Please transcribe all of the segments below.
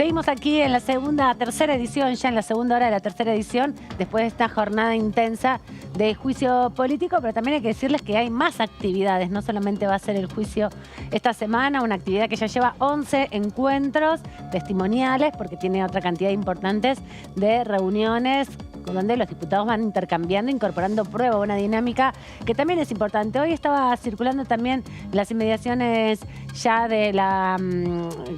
Seguimos aquí en la tercera edición, ya en la segunda hora de la tercera edición, después de esta jornada intensa de juicio político, pero también hay que decirles que hay más actividades, no solamente va a ser el juicio esta semana, una actividad que ya lleva 11 encuentros testimoniales, porque tiene otra cantidad importantes de reuniones donde los diputados van intercambiando, incorporando prueba, una dinámica que también es importante. Hoy estaba circulando también las inmediaciones ya de la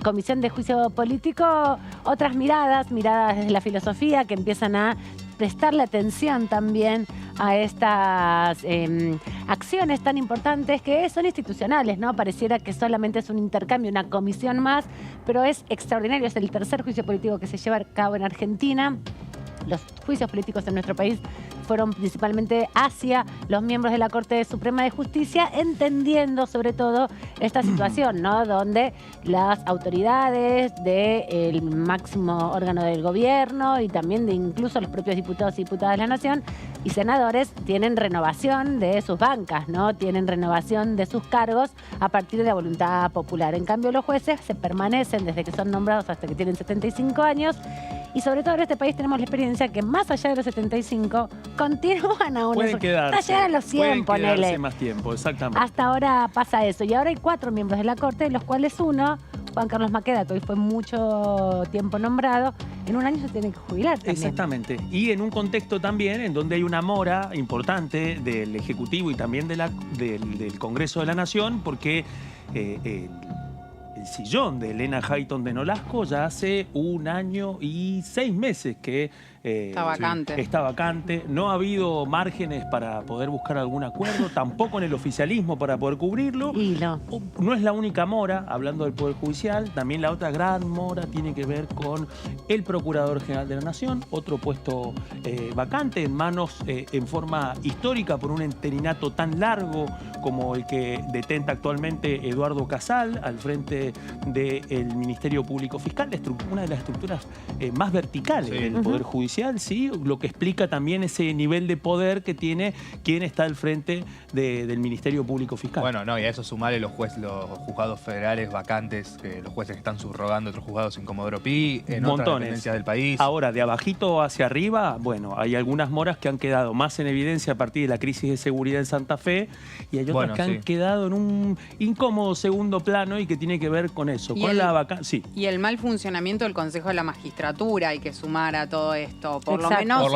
Comisión de Juicio Político, otras miradas desde la filosofía que empiezan a prestarle atención también a estas acciones tan importantes que son institucionales, ¿no? Pareciera que solamente es un intercambio, una comisión más, pero es extraordinario, es el tercer juicio político que se lleva a cabo en Argentina. Los juicios políticos en nuestro país fueron principalmente hacia los miembros de la Corte Suprema de Justicia, entendiendo sobre todo esta situación, ¿no? Donde las autoridades del máximo órgano del gobierno y también de incluso los propios diputados y diputadas de la Nación y senadores tienen renovación de sus bancas, ¿no? Tienen renovación de sus cargos a partir de la voluntad popular. En cambio, los jueces se permanecen desde que son nombrados hasta que tienen 75 años. Y sobre todo en este país tenemos la experiencia que más allá de los 75 continúan aún. Pueden quedarse. Hasta llegar a los 100, pueden ponele. quedarse más tiempo, exactamente. Hasta ahora pasa eso. Y ahora hay 4 miembros de la Corte, de los cuales uno, Juan Carlos Maqueda, que hoy fue mucho tiempo nombrado, en un año se tiene que jubilar también. Exactamente. Y en un contexto también en donde hay una mora importante del Ejecutivo y también del Congreso de la Nación, porque el sillón de Elena Hayton de Nolasco ya hace 1 año y 6 meses que está vacante. Está vacante. No ha habido márgenes para poder buscar algún acuerdo, tampoco en el oficialismo para poder cubrirlo. Y no. No es la única mora, hablando del Poder Judicial, también la otra gran mora tiene que ver con el Procurador General de la Nación, otro puesto vacante en manos en forma histórica por un interinato tan largo como el que detenta actualmente Eduardo Casal al frente del Ministerio Público Fiscal, una de las estructuras más verticales del Poder Judicial, ¿sí? Lo que explica también ese nivel de poder que tiene quien está al frente del Ministerio Público Fiscal. Bueno, no, y a eso sumarle los juzgados federales vacantes, los jueces que están subrogando otros juzgados en Comodoro Pi, en otras dependencias del país. Ahora, de abajito hacia arriba, bueno, hay algunas moras que han quedado más en evidencia a partir de la crisis de seguridad en Santa Fe y hay otras que han quedado en un incómodo segundo plano y que tiene que ver con eso, con la vacancia. Sí. Y el mal funcionamiento del Consejo de la Magistratura hay que sumar a todo esto. Por lo menos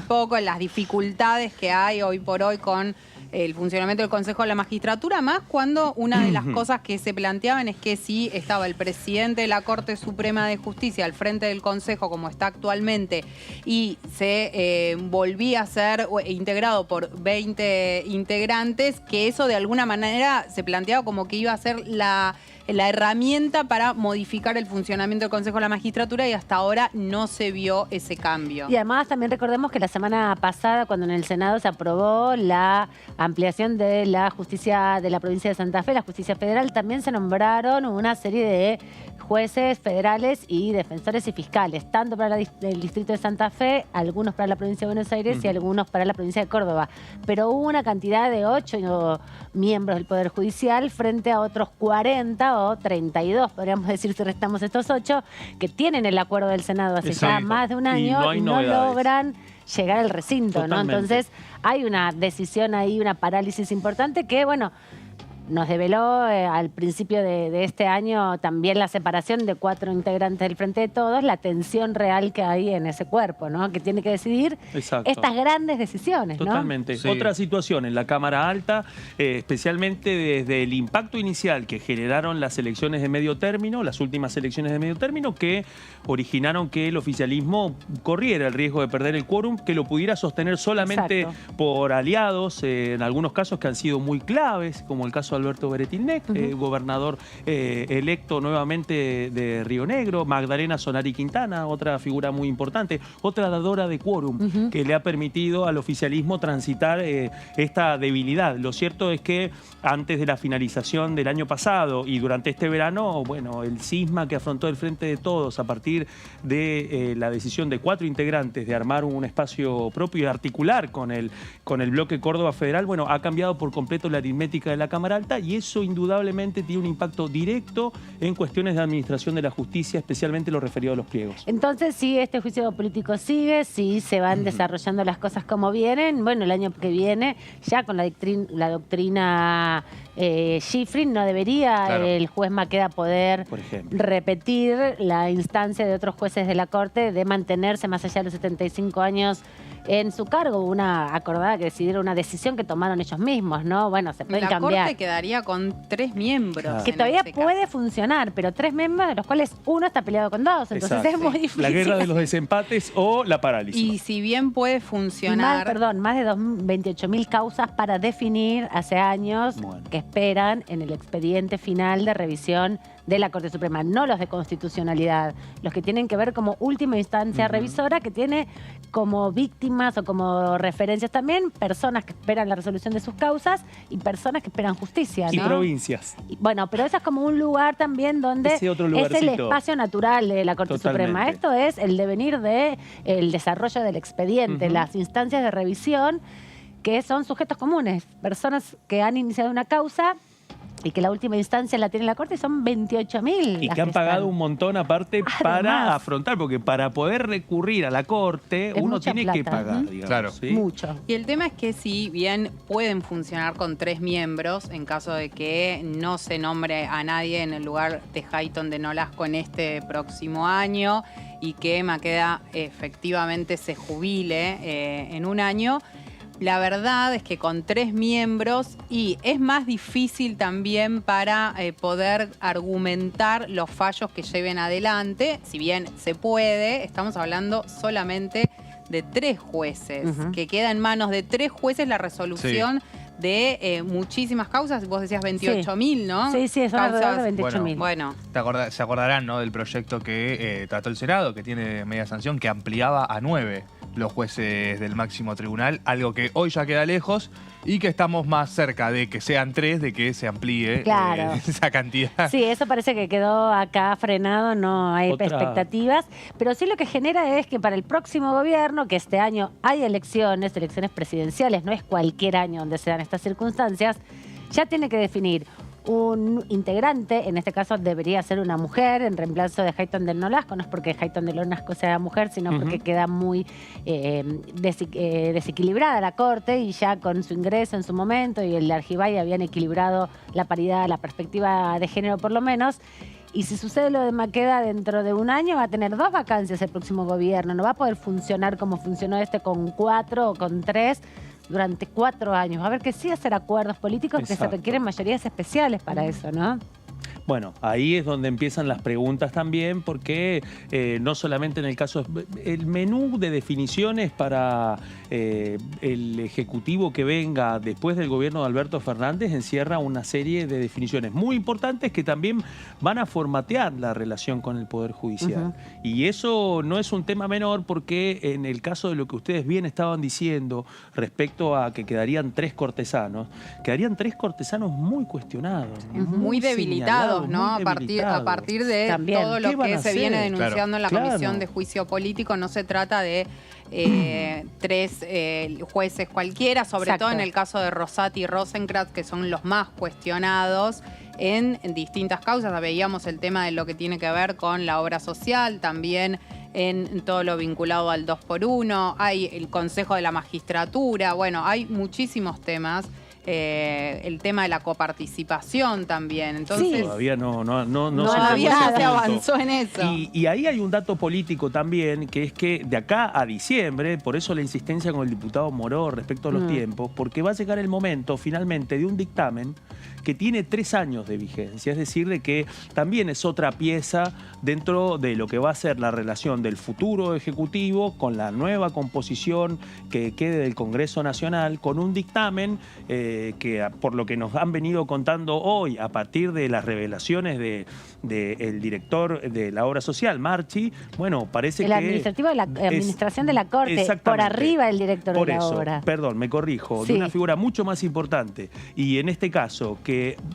poco. Las dificultades que hay hoy por hoy con el funcionamiento del Consejo de la Magistratura, más cuando una de las cosas que se planteaban es que si estaba el presidente de la Corte Suprema de Justicia al frente del Consejo, como está actualmente, y se volvía a ser integrado por 20 integrantes, que eso de alguna manera se planteaba como que iba a ser la herramienta para modificar el funcionamiento del Consejo de la Magistratura y hasta ahora no se vio ese cambio. Y además también recordemos que la semana pasada, cuando en el Senado se aprobó la ampliación de la justicia de la provincia de Santa Fe, la justicia federal, también se nombraron una serie de jueces federales y defensores y fiscales, tanto para el distrito de Santa Fe, algunos para la provincia de Buenos Aires y algunos para la provincia de Córdoba. Pero hubo una cantidad de 8 miembros del Poder Judicial frente a otros 40 o 32, podríamos decir, si restamos estos 8, que tienen el acuerdo del Senado hace ya más de un año y no logran llegar al recinto, ¿no? Entonces hay una decisión ahí, una parálisis importante que, bueno, nos develó al principio de este año también la separación de 4 integrantes del Frente de Todos, la tensión real que hay en ese cuerpo, ¿no? Que tiene que decidir estas grandes decisiones, ¿no? Totalmente. Sí. Otra situación en la Cámara Alta, especialmente desde el impacto inicial que generaron las elecciones de medio término, las últimas elecciones de medio término, que originaron que el oficialismo corriera el riesgo de perder el quórum, que lo pudiera sostener solamente por aliados, en algunos casos que han sido muy claves, como el caso de Alberto Beretilnec, gobernador electo nuevamente de Río Negro, Magdalena Sonari Quintana, otra figura muy importante, otra dadora de quórum, que le ha permitido al oficialismo transitar esta debilidad. Lo cierto es que antes de la finalización del año pasado y durante este verano, bueno, el cisma que afrontó el Frente de Todos a partir de la decisión de 4 integrantes de armar un espacio propio y articular con el bloque Córdoba Federal, bueno, ha cambiado por completo la aritmética de la Cámara Alta. alta, y eso indudablemente tiene un impacto directo en cuestiones de administración de la justicia, especialmente lo referido a los pliegos. Entonces, si este juicio político sigue, si se van desarrollando las cosas como vienen, bueno, el año que viene, ya con la doctrina Schifrin, no debería el juez Maqueda poder repetir la instancia de otros jueces de la Corte de mantenerse más allá de los 75 años en su cargo. Una acordada que decidieron, una decisión que tomaron ellos mismos, ¿no? Bueno, se pueden cambiar. La Corte quedaría con 3 miembros. Que todavía puede funcionar, pero 3 miembros de los cuales uno está peleado con 2. Entonces es muy difícil. La guerra de los desempates o la parálisis. Y si bien puede funcionar... Más de 28.000 causas para definir hace años que esperan en el expediente final de revisión de la Corte Suprema, no los de constitucionalidad, los que tienen que ver como última instancia revisora, que tiene como víctimas o como referencias también personas que esperan la resolución de sus causas y personas que esperan justicia, ¿no? Y provincias. Bueno, pero eso es como un lugar también donde es el espacio natural de la Corte Suprema. Esto es el devenir del desarrollo del expediente, las instancias de revisión, que son sujetos comunes, personas que han iniciado una causa y que la última instancia la tiene la Corte, y son 28.000. Y que han pagado un montón aparte para afrontar, porque para poder recurrir a la Corte uno tiene que pagar, digamos. ¿Sí? Mucho. Y el tema es que si bien pueden funcionar con 3 miembros, en caso de que no se nombre a nadie en el lugar de Hayton de Nolasco en este próximo año y que Maqueda efectivamente se jubile en un año, la verdad es que con 3 miembros y es más difícil también para poder argumentar los fallos que lleven adelante. Si bien se puede, estamos hablando solamente de 3 jueces, que queda en manos de 3 jueces la resolución de muchísimas causas. Vos decías 28.000, ¿no? Sí, son alrededor de 28.000. Bueno. Se acordarán, ¿no?, del proyecto que trató el Senado, que tiene media sanción, que ampliaba a 9 los jueces del máximo tribunal, algo que hoy ya queda lejos y que estamos más cerca de que sean 3, de que se amplíe esa cantidad. Sí, eso parece que quedó acá frenado, no hay expectativas, pero sí lo que genera es que para el próximo gobierno, que este año hay elecciones presidenciales, no es cualquier año donde se dan estas circunstancias, ya tiene que definir un integrante, en este caso debería ser una mujer, en reemplazo de Hayton del Nolasco. No es porque Hayton del Nolasco sea mujer, sino porque queda muy desequilibrada la Corte, y ya con su ingreso en su momento y el Argibay habían equilibrado la paridad, la perspectiva de género por lo menos. Y si sucede lo de Maqueda dentro de un año, va a tener 2 vacancias el próximo gobierno. No va a poder funcionar como funcionó con 4 o con 3 durante 4 años. Va a haber que sí hacer acuerdos políticos que se requieren mayorías especiales para eso, ¿no? Bueno, ahí es donde empiezan las preguntas también, porque no solamente en el caso... El menú de definiciones para el Ejecutivo que venga después del gobierno de Alberto Fernández encierra una serie de definiciones muy importantes que también van a formatear la relación con el Poder Judicial. Y eso no es un tema menor, porque en el caso de lo que ustedes bien estaban diciendo respecto a que quedarían 3 cortesanos, quedarían 3 cortesanos muy cuestionados. Muy debilitados, ¿no? A partir de también todo lo que se viene denunciando en la Comisión de Juicio Político. No se trata de 3 jueces cualquiera, sobre todo en el caso de Rosati y Rosenkrantz, que son los más cuestionados en distintas causas. Veíamos el tema de lo que tiene que ver con la obra social, también en todo lo vinculado al 2x1, hay el Consejo de la Magistratura, bueno, hay muchísimos temas. El tema de la coparticipación también. Entonces, todavía no se avanzó en eso. Y ahí hay un dato político también, que es que de acá a diciembre, por eso la insistencia con el diputado Moró respecto a los tiempos, porque va a llegar el momento finalmente de un dictamen que tiene 3 años de vigencia, es decir, de que también es otra pieza dentro de lo que va a ser la relación del futuro Ejecutivo con la nueva composición que quede del Congreso Nacional, con un dictamen que, por lo que nos han venido contando hoy, a partir de las revelaciones del director de la obra social, Marchi, bueno, parece el administrativo de la administración de la Corte, por arriba del director de la obra. Perdón, me corrijo, de una figura mucho más importante. Y en este caso, que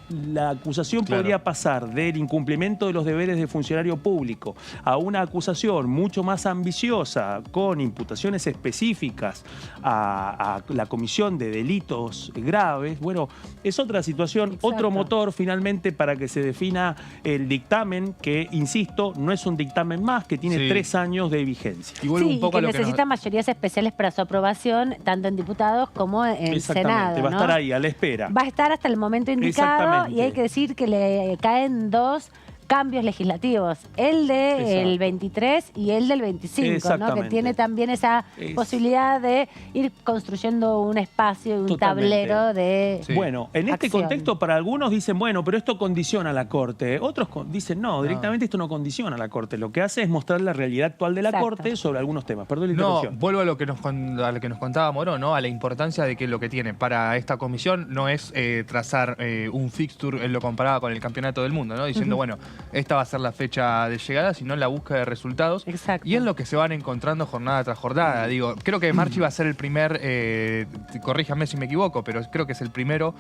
la acusación podría pasar del incumplimiento de los deberes de funcionario público a una acusación mucho más ambiciosa, con imputaciones específicas a la comisión de delitos graves, graves. Bueno, es otra situación, Exacto. otro motor finalmente para que se defina el dictamen, que, insisto, no es un dictamen más, que tiene 3 años de vigencia. Y vuelvo Sí, un poco y que a lo necesita mayorías especiales para su aprobación, tanto en diputados como en Exactamente, Senado. va a ¿no? estar ahí, a la espera. Va a estar hasta el momento indicado Exactamente. y hay que decir que le caen 2 cambios legislativos, el del Exacto. 23 y el del 25, ¿no? Que Exactamente. tiene también esa posibilidad de ir construyendo un espacio y un Totalmente. tablero de Sí. Bueno, en este acción. contexto para algunos dicen, bueno, pero esto condiciona a la Corte. Otros dicen, no, directamente esto no condiciona a la Corte. Lo que hace es mostrar la realidad actual de la Exacto. Corte sobre algunos temas. Perdón la No, interrupción. vuelvo a lo que nos contaba Moró, ¿no? A la importancia de que lo que tiene para esta comisión no es trazar un fixture en lo comparado con el campeonato del mundo, ¿no? Diciendo, bueno, esta va a ser la fecha de llegada, sino la búsqueda de resultados. Exacto. Y en lo que se van encontrando jornada tras jornada. Digo, creo que Marchi va a ser el primer, corríjame si me equivoco, pero creo que es el primer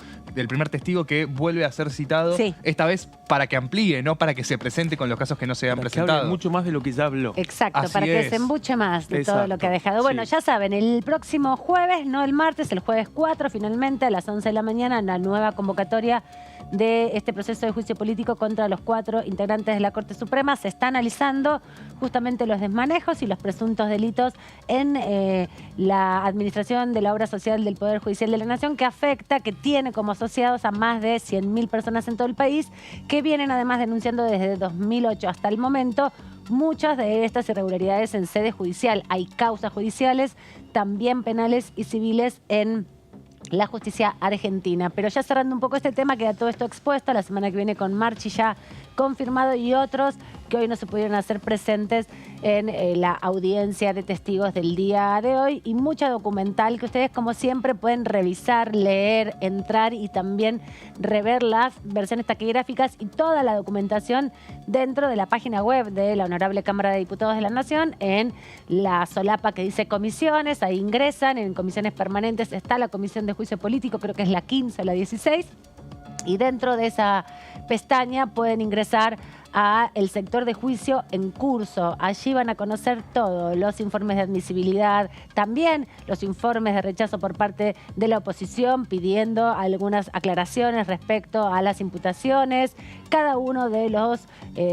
testigo que vuelve a ser citado, Sí. esta vez para que amplíe, no para que se presente con los casos que no se han Para que hable presentado. mucho más de lo que ya habló. Exacto, Así para que es. se embuche más de todo lo que ha dejado. Bueno, Sí. ya saben, el próximo jueves, no el martes, el jueves 4, finalmente a las 11 de la mañana, la nueva convocatoria de este proceso de juicio político contra los 4 integrantes de la Corte Suprema. Se está analizando justamente los desmanejos y los presuntos delitos en la administración de la obra social del Poder Judicial de la Nación, que afecta, que tiene como asociados a más de 100.000 personas en todo el país, que vienen además denunciando desde 2008 hasta el momento muchas de estas irregularidades en sede judicial. Hay causas judiciales, también penales y civiles en la justicia argentina. Pero ya cerrando un poco este tema, queda todo esto expuesto. La semana que viene con Marchi ya confirmado y otros que hoy no se pudieron hacer presentes en la audiencia de testigos del día de hoy, y mucha documental que ustedes como siempre pueden revisar, leer, entrar y también rever las versiones taquigráficas y toda la documentación dentro de la página web de la Honorable Cámara de Diputados de la Nación, en la solapa que dice comisiones. Ahí ingresan, en comisiones permanentes está la Comisión de Juicio Político, creo que es la 15 o la 16, y dentro de esa pestaña pueden ingresar a el sector de juicio en curso. Allí van a conocer todo, los informes de admisibilidad, también los informes de rechazo por parte de la oposición, pidiendo algunas aclaraciones respecto a las imputaciones, cada uno de los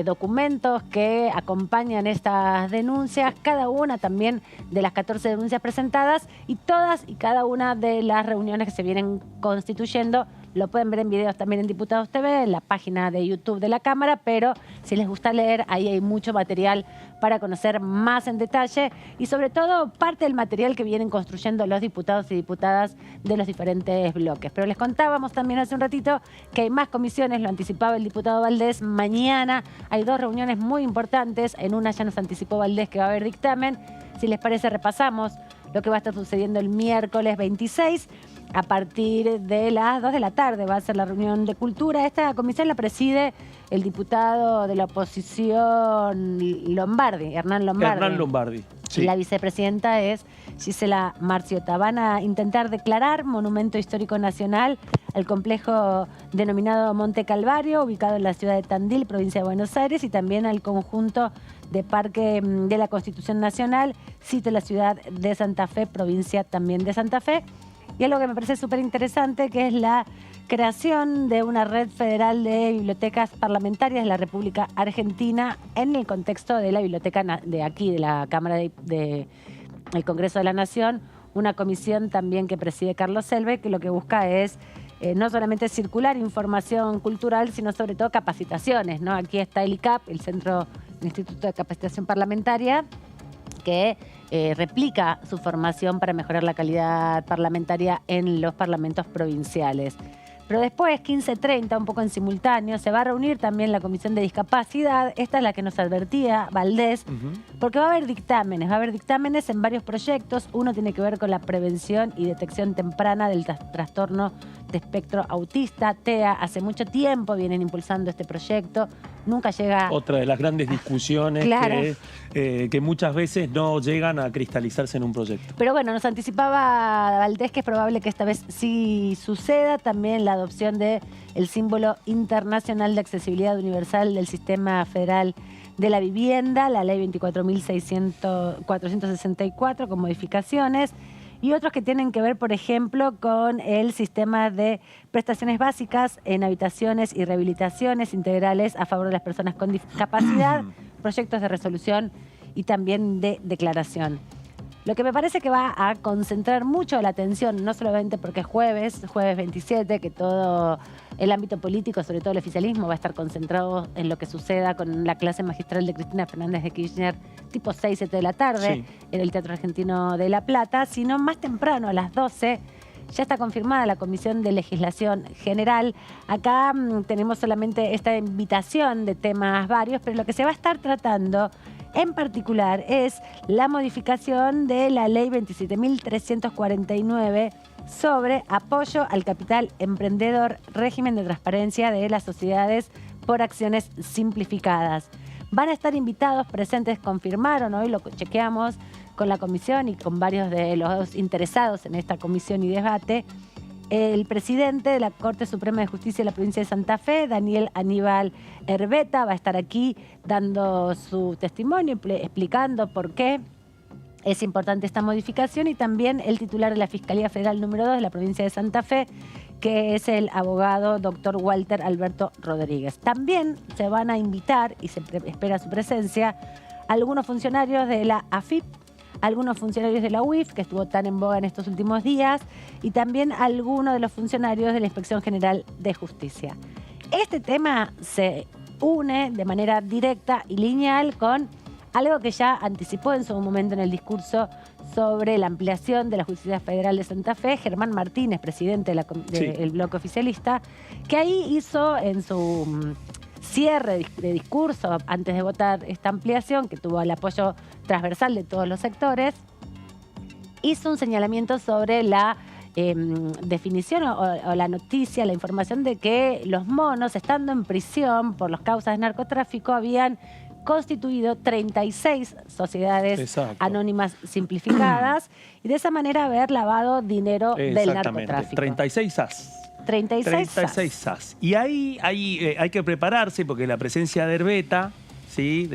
documentos que acompañan estas denuncias, cada una también de las 14 denuncias presentadas, y todas y cada una de las reuniones que se vienen constituyendo. Lo pueden ver en videos también en Diputados TV, en la página de YouTube de la Cámara, pero si les gusta leer, ahí hay mucho material para conocer más en detalle, y sobre todo parte del material que vienen construyendo los diputados y diputadas de los diferentes bloques. Pero les contábamos también hace un ratito que hay más comisiones, lo anticipaba el diputado Valdés. Mañana hay 2 reuniones muy importantes, en una ya nos anticipó Valdés que va a haber dictamen. Si les parece, repasamos lo que va a estar sucediendo el miércoles 26. A partir de las 2 de la tarde va a ser la reunión de cultura. Esta comisión la preside el diputado de la oposición Lombardi, Hernán Lombardi. Hernán Lombardi. Y la vicepresidenta es Gisela Marciota. Van a intentar declarar monumento histórico nacional al complejo denominado Monte Calvario, ubicado en la ciudad de Tandil, provincia de Buenos Aires, y también al conjunto de Parque de la Constitución Nacional, sitio de la ciudad de Santa Fe, provincia también de Santa Fe. Y algo que me parece súper interesante, que es la creación de una red federal de bibliotecas parlamentarias de la República Argentina en el contexto de la biblioteca de aquí, de la Cámara del Congreso de la Nación, una comisión también que preside Carlos Selve, que lo que busca es no solamente circular información cultural, sino sobre todo capacitaciones, ¿no? Aquí está el ICAP, el Instituto de Capacitación Parlamentaria, que replica su formación para mejorar la calidad parlamentaria en los parlamentos provinciales. Pero después, 15:30, un poco en simultáneo, se va a reunir también la Comisión de Discapacidad. Esta es la que nos advertía Valdés, porque va a haber dictámenes en varios proyectos. Uno tiene que ver con la prevención y detección temprana del trastorno de espectro autista, TEA. Hace mucho tiempo vienen impulsando este proyecto. Nunca llega... Otra de las grandes discusiones Claro. que muchas veces no llegan a cristalizarse en un proyecto. Pero bueno, nos anticipaba Valdés que es probable que esta vez sí suceda. También la adopción del símbolo internacional de accesibilidad universal del Sistema Federal de la Vivienda, la Ley 24.464, con modificaciones. y otros que tienen que ver, por ejemplo, con el sistema de prestaciones básicas en habitaciones y rehabilitaciones integrales a favor de las personas con discapacidad, proyectos de resolución y también de declaración. Lo que me parece que va a concentrar mucho la atención, no solamente porque es jueves 27, que todo el ámbito político, sobre todo el oficialismo, va a estar concentrado en lo que suceda con la clase magistral de Cristina Fernández de Kirchner, tipo 6, 7 de la tarde, en el Teatro Argentino de La Plata, sino más temprano, a las 12, ya está confirmada la Comisión de Legislación General. Acá tenemos solamente esta invitación de temas varios, pero lo que se va a estar tratando en particular es la modificación de la Ley 27.349 sobre apoyo al capital emprendedor, régimen de transparencia de las sociedades por acciones simplificadas. Van a estar invitados, presentes, confirmaron, hoy lo chequeamos con la comisión y con varios de los interesados en esta comisión y debate, el presidente de la Corte Suprema de Justicia de la provincia de Santa Fe, Daniel Aníbal Herbeta, va a estar aquí dando su testimonio, explicando por qué es importante esta modificación, y también el titular de la Fiscalía Federal número 2 de la provincia de Santa Fe, que es el abogado doctor Walter Alberto Rodríguez. También se van a invitar, y se espera su presencia, algunos funcionarios de la AFIP, algunos funcionarios de la UIF, que estuvo tan en boga en estos últimos días, y también algunos de los funcionarios de la Inspección General de Justicia. Este tema se une de manera directa y lineal con algo que ya anticipó en su momento en el discurso sobre la ampliación de la Justicia Federal de Santa Fe, Germán Martínez, presidente del bloque oficialista, que ahí hizo en su cierre de discurso, antes de votar esta ampliación, que tuvo el apoyo transversal de todos los sectores, hizo un señalamiento sobre la definición o la noticia, la información de que los monos, estando en prisión por las causas de narcotráfico, habían constituido 36 sociedades anónimas simplificadas y de esa manera haber lavado dinero del narcotráfico. 36 SAS. 36 SAS. Y ahí hay que prepararse porque la presencia de Herbeta, ¿sí?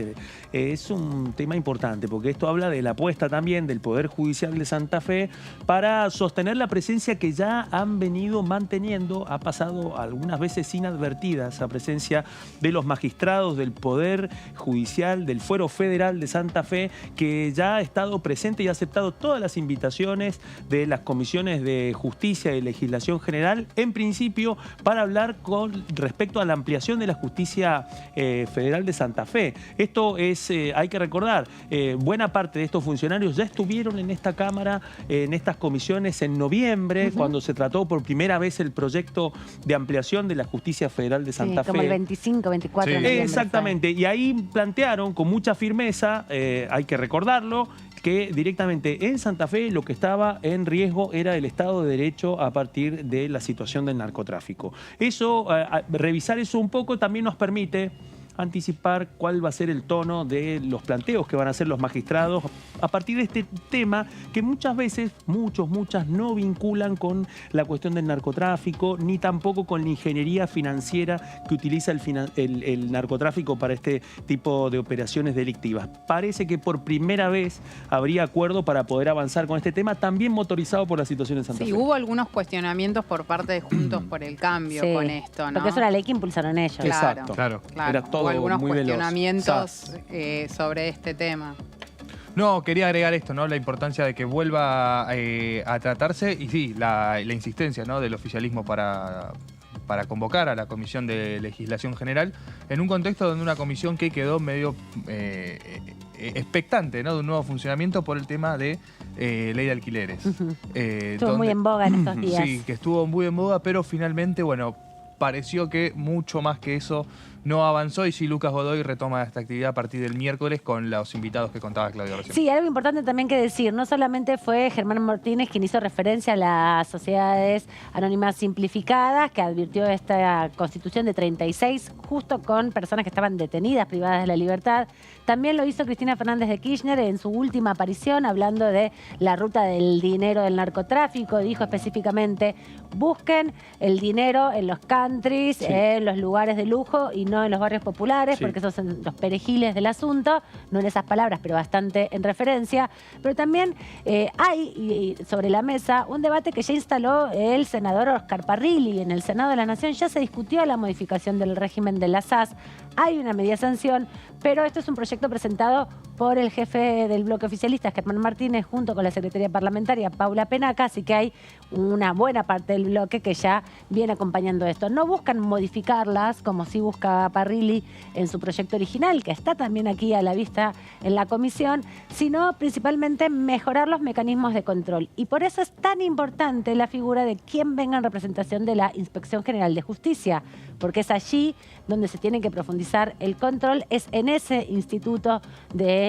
Es un tema importante porque esto habla de la apuesta también del Poder Judicial de Santa Fe para sostener la presencia que ya han venido manteniendo. Ha pasado algunas veces inadvertida esa presencia de los magistrados del Poder Judicial, del Fuero Federal de Santa Fe, que ya ha estado presente y ha aceptado todas las invitaciones de las comisiones de Justicia y Legislación General, en principio para hablar con respecto a la ampliación de la Justicia Federal de Santa Fe. Esto es, hay que recordar, buena parte de estos funcionarios ya estuvieron en esta Cámara, en estas comisiones en noviembre, cuando se trató por primera vez el proyecto de ampliación de la Justicia Federal de Santa Fe. Como el 25, 24 de noviembre. Exactamente, y ahí plantearon con mucha firmeza, hay que recordarlo, que directamente en Santa Fe lo que estaba en riesgo era el Estado de Derecho a partir de la situación del narcotráfico. Eso, revisar eso un poco también nos permite anticipar cuál va a ser el tono de los planteos que van a hacer los magistrados a partir de este tema que muchas veces, muchas no vinculan con la cuestión del narcotráfico ni tampoco con la ingeniería financiera que utiliza el narcotráfico para este tipo de operaciones delictivas. Parece que por primera vez habría acuerdo para poder avanzar con este tema, también motorizado por la situación en Santa Fe. Sí, hubo algunos cuestionamientos por parte de Juntos por el Cambio con esto, ¿no? Porque es una ley que impulsaron ellos. Exacto. Claro. Era todo hubo algunos muy cuestionamientos sobre este tema. No, quería agregar esto, ¿no? La importancia de que vuelva a tratarse y sí, la insistencia, ¿no? Del oficialismo para convocar a la Comisión de Legislación General en un contexto donde una comisión que quedó medio expectante, ¿no? De un nuevo funcionamiento por el tema de ley de alquileres. Estuvo muy en boga en estos días. Sí, que estuvo muy en boga, pero finalmente, bueno, pareció que mucho más que eso no avanzó y sí, Lucas Godoy retoma esta actividad a partir del miércoles con los invitados que contaba Claudia recién. Sí, algo importante también que decir, no solamente fue Germán Martínez quien hizo referencia a las sociedades anónimas simplificadas, que advirtió esta constitución de 36, justo con personas que estaban detenidas, privadas de la libertad. También lo hizo Cristina Fernández de Kirchner en su última aparición, hablando de la ruta del dinero del narcotráfico. Dijo específicamente, busquen el dinero en los countries, en los lugares de lujo y no sino en los barrios populares, Sí. porque esos son los perejiles del asunto, no en esas palabras, pero bastante en referencia. Pero también hay sobre la mesa un debate que ya instaló el senador Oscar Parrilli. En el Senado de la Nación ya se discutió la modificación del régimen de la SAS. Hay una media sanción, pero esto es un proyecto presentado por el jefe del bloque oficialista, Germán Martínez, junto con la secretaria parlamentaria, Paula Penaca, así que hay una buena parte del bloque que ya viene acompañando esto. No buscan modificarlas, como sí busca Parrilli en su proyecto original, que está también aquí a la vista en la comisión, sino principalmente mejorar los mecanismos de control. Y por eso es tan importante la figura de quien venga en representación de la Inspección General de Justicia, porque es allí donde se tiene que profundizar el control, es en ese instituto de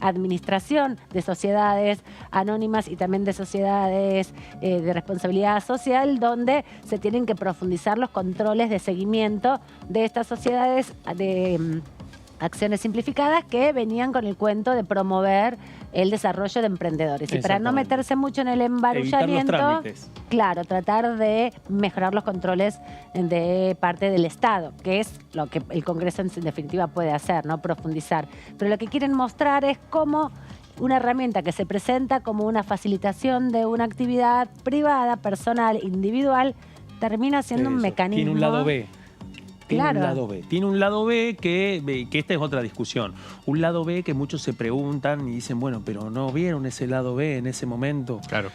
administración de sociedades anónimas y también de sociedades de responsabilidad social, donde se tienen que profundizar los controles de seguimiento de estas sociedades de acciones simplificadas que venían con el cuento de promover el desarrollo de emprendedores. Y para no meterse mucho en el embarullamiento, evitar los trámites. Claro, tratar de mejorar los controles de parte del Estado, que es lo que el Congreso en definitiva puede hacer, ¿no? Profundizar. Pero lo que quieren mostrar es cómo una herramienta que se presenta como una facilitación de una actividad privada, personal, individual, termina siendo un mecanismo... Tiene un lado B. Tiene Claro. un lado B. Tiene un lado B que esta es otra discusión. Un lado B que muchos se preguntan y dicen, bueno, pero ¿no vieron ese lado B en ese momento? Claro.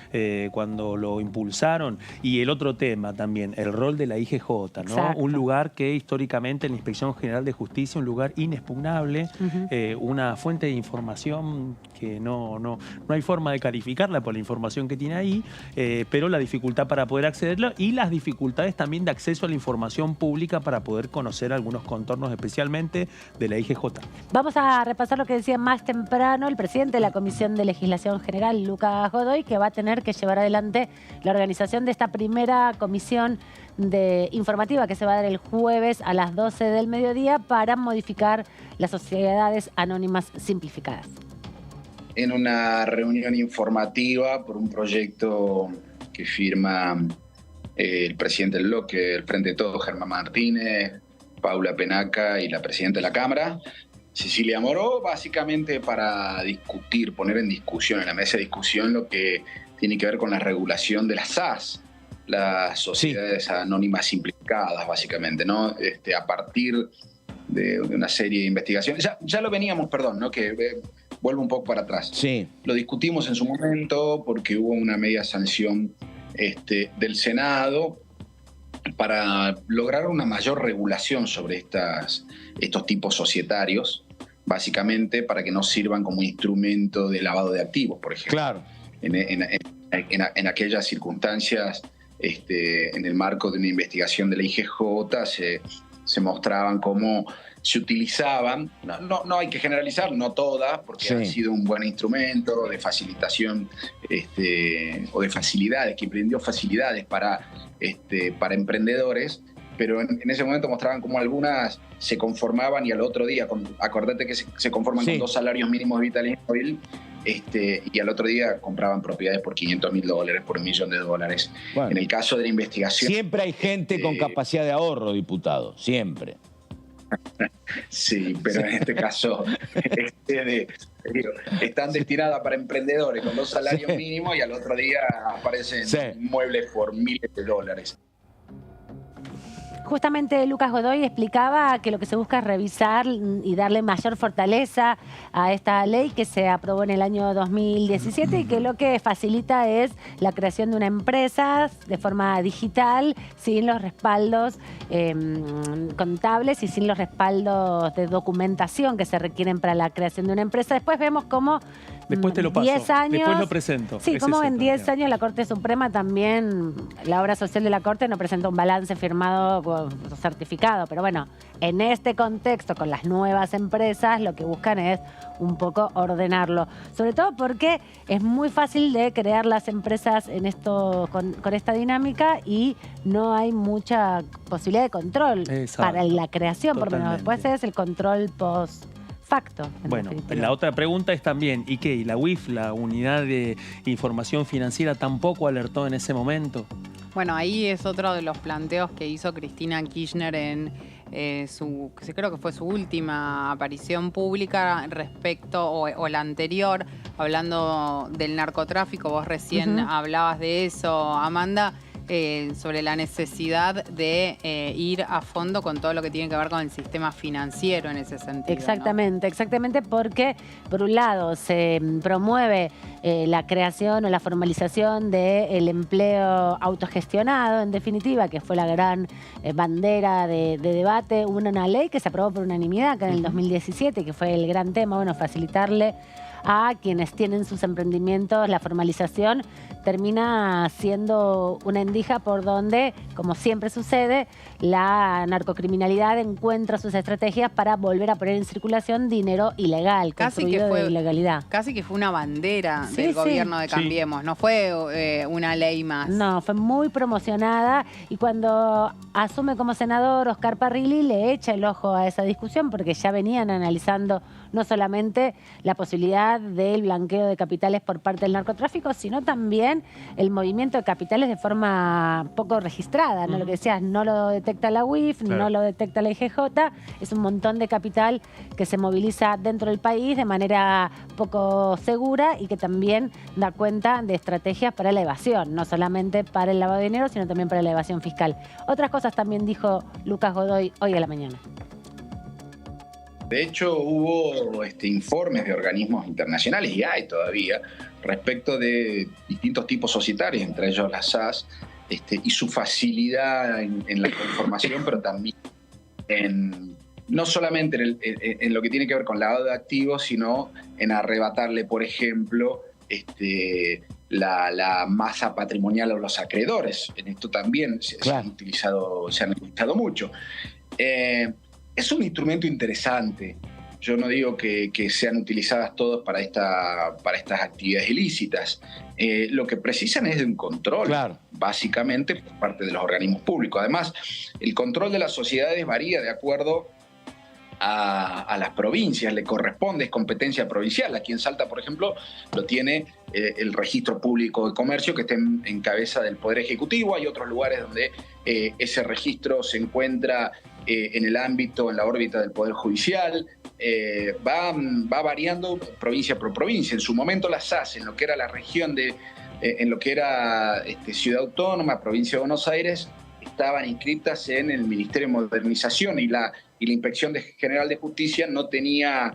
Cuando lo impulsaron. Y el otro tema también, el rol de la IGJ, ¿no? Exacto. Un lugar que históricamente en la Inspección General de Justicia, un lugar inexpugnable, una fuente de información que no hay forma de calificarla por la información que tiene ahí, pero la dificultad para poder accederla y las dificultades también de acceso a la información pública para poder conocer algunos contornos especialmente de la IGJ. Vamos a repasar lo que decía más temprano el presidente de la Comisión de Legislación General, Lucas Godoy, que va a tener que llevar adelante la organización de esta primera comisión informativa que se va a dar el jueves a las 12 del mediodía para modificar las sociedades anónimas simplificadas. En una reunión informativa por un proyecto que firma el presidente del bloque, el Frente de Todos, Germán Martínez, Paula Penaca y la presidenta de la Cámara, Cecilia Moró, básicamente para discutir, poner en discusión, en la mesa de discusión, lo que tiene que ver con la regulación de las SAS, las sociedades anónimas simplificadas, básicamente, ¿no? A partir de una serie de investigaciones. Ya lo veníamos, perdón, ¿no? Vuelvo un poco para atrás. Sí. Lo discutimos en su momento porque hubo una media sanción del Senado para lograr una mayor regulación sobre estos tipos societarios, básicamente para que no sirvan como instrumento de lavado de activos, por ejemplo. Claro. En aquellas circunstancias, en el marco de una investigación de la IGJ, se mostraban cómo se utilizaban, no hay que generalizar, no todas, porque han sido un buen instrumento de facilitación o de facilidades, que brindió facilidades para emprendedores, pero en ese momento mostraban cómo algunas se conformaban y al otro día, acordate que se conforman con 2 salarios mínimos vitales móvil, y al otro día compraban propiedades por $500.000, por $1 millón. Bueno, en el caso de la investigación... Siempre hay gente con capacidad de ahorro, diputado, siempre. Sí, pero en este caso están destinadas para emprendedores con 2 salarios mínimos y al otro día aparecen inmuebles por miles de dólares. Justamente Lucas Godoy explicaba que lo que se busca es revisar y darle mayor fortaleza a esta ley que se aprobó en el año 2017 y que lo que facilita es la creación de una empresa de forma digital sin los respaldos contables y sin los respaldos de documentación que se requieren para la creación de una empresa. Después vemos cómo Después te lo paso, 10 años, después lo presento. Sí, como en 10 años la Corte Suprema también, la obra social de la Corte no presenta un balance firmado certificado, pero bueno, en este contexto con las nuevas empresas lo que buscan es un poco ordenarlo, sobre todo porque es muy fácil de crear las empresas en esto con esta dinámica y no hay mucha posibilidad de control para la creación, por lo menos después es el control post facto. Bueno, la otra pregunta es también, ¿y qué? ¿Y la UIF, la Unidad de Información Financiera, tampoco alertó en ese momento? Bueno, ahí es otro de los planteos que hizo Cristina Kirchner en creo que fue su última aparición pública respecto, o la anterior, hablando del narcotráfico. Vos recién hablabas de eso, Amanda. Sobre la necesidad de ir a fondo con todo lo que tiene que ver con el sistema financiero en ese sentido. Exactamente, ¿no? Exactamente, porque por un lado se promueve la creación o la formalización del empleo autogestionado, en definitiva, que fue la gran bandera de debate. Hubo una ley que se aprobó por unanimidad acá en el 2017, que fue el gran tema, bueno, facilitarle a quienes tienen sus emprendimientos. La formalización termina siendo una endija por donde, como siempre sucede, la narcocriminalidad encuentra sus estrategias para volver a poner en circulación dinero ilegal, construido de ilegalidad. Casi que fue una bandera del gobierno de Cambiemos, no fue una ley más. No, fue muy promocionada, y cuando asume como senador Oscar Parrilli le echa el ojo a esa discusión, porque ya venían analizando no solamente la posibilidad del blanqueo de capitales por parte del narcotráfico, sino también el movimiento de capitales de forma poco registrada, ¿no? Lo que decías, no lo detecta la UIF, no lo detecta la IGJ, es un montón de capital que se moviliza dentro del país de manera poco segura y que también da cuenta de estrategias para la evasión, no solamente para el lavado de dinero, sino también para la evasión fiscal. Otras cosas también dijo Lucas Godoy hoy a la mañana. De hecho, hubo informes de organismos internacionales, y hay todavía, respecto de distintos tipos societarios, entre ellos las SAS, y su facilidad en la conformación, pero también no solamente en lo que tiene que ver con lavado de activos, sino en arrebatarle, por ejemplo, la masa patrimonial a los acreedores. En esto también se han utilizado mucho. Es un instrumento interesante. Yo no digo que sean utilizadas todas para estas actividades ilícitas. Lo que precisan es de un control, básicamente, por parte de los organismos públicos. Además, el control de las sociedades varía de acuerdo a las provincias, le corresponde, es competencia provincial. Aquí en Salta, por ejemplo, lo tiene el Registro Público de Comercio, que está en cabeza del Poder Ejecutivo. Hay otros lugares donde ese registro se encuentra en el ámbito, en la órbita del Poder Judicial. Va variando provincia por provincia. En su momento las SAS, en lo que era la región en lo que era Ciudad Autónoma, provincia de Buenos Aires, estaban inscritas en el Ministerio de Modernización, y la Inspección General de Justicia no tenía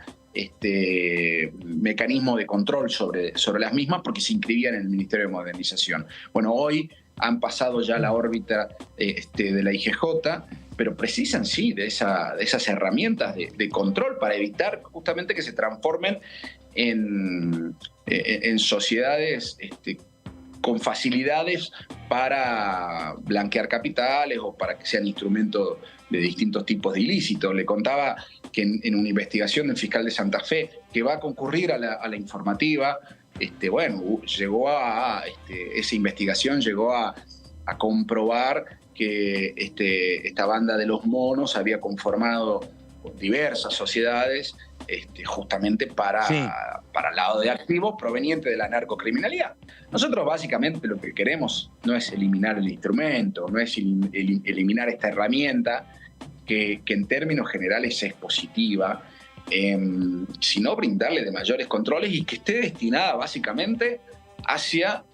mecanismo de control sobre las mismas, porque se inscribían en el Ministerio de Modernización. Bueno, hoy han pasado ya la órbita de la IGJ, pero precisan, sí, de esas herramientas de control para evitar justamente que se transformen en sociedades con facilidades para blanquear capitales o para que sean instrumentos de distintos tipos de ilícitos. Le contaba que en una investigación del fiscal de Santa Fe, que va a concurrir a la informativa, esa investigación llegó a comprobar que esta banda de los monos había conformado diversas sociedades justamente para lavado de activos provenientes de la narcocriminalidad. Nosotros básicamente lo que queremos no es eliminar el instrumento, no es eliminar esta herramienta que en términos generales es positiva, sino brindarle de mayores controles y que esté destinada básicamente hacia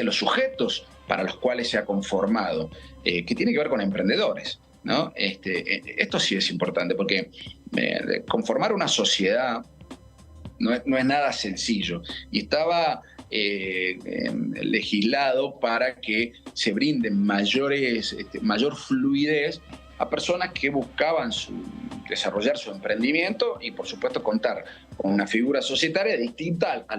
los sujetos para los cuales se ha conformado, que tiene que ver con emprendedores, ¿no? Esto sí es importante, porque conformar una sociedad no es nada sencillo, y estaba legislado para que se brinden mayor fluidez a personas que buscaban desarrollar su emprendimiento y, por supuesto, contar con una figura societaria distinta a